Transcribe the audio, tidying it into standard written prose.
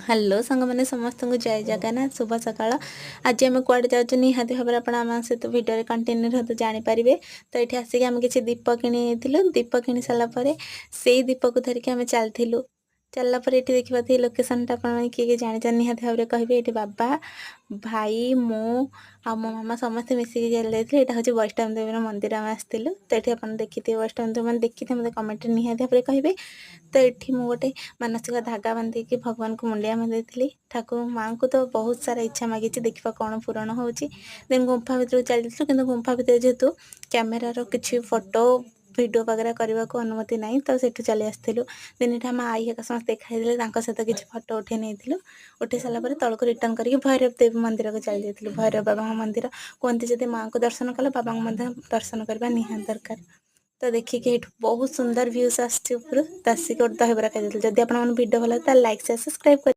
Hello सांग मैंने समस्त को जय जगन्नाथ शुभ सकाळ। आज आम कुआडे जाऊँ निहाती भाव आप सहित भिडियो कंटिन्यू रहते जानीपारे। तो ये आसिक आम किसी दीप किणी दीप किणी सारापर से दीप को धरिकी आम चलू चलला ये देखा लोकेशन किए जानी निहाती भाव कहे ये बाबा भाई मु आ मो मामा समस्ते मिसिकी चलते यहाँ हूँ वैष्णव देवी मंदिर आम आसलु। तो ये आप देखिए वैष्णव देवी मैंने देखी थे मतलब कमेंट निहाती भाव कहे। तो ये मुझे गोटे मानसिक धागा बांधिकी भगवान को मुंडिया बांधी ठाकुर माँ को तो बहुत सारा इच्छा मागी देखा कौन पूरण होची। देन गुंफा भर चलू कि गुंफा भर जेहेतु कैमेरार किसी फोटो वीडियो वगैरह करने को अनुमति नहीं तो सेठू चली आसलु। दिन ये आम आई एक समस्त देखाई सहित किसी फोटो उठे नहीं उठे सारापर तौक रिटर्न करके भैरव देवी मंदिर को चली जाइलु। भैरव बाबा मंदिर कहते जब माँ को दर्शन कल बाबा को दर्शन करवा निहाती दरकार। तो देखिए ये बहुत सुंदर व्यूज आसपर दसिक दहीबरा खाई जब आप भिडियो भल लाइक शेयर सब्सक्राइब कर।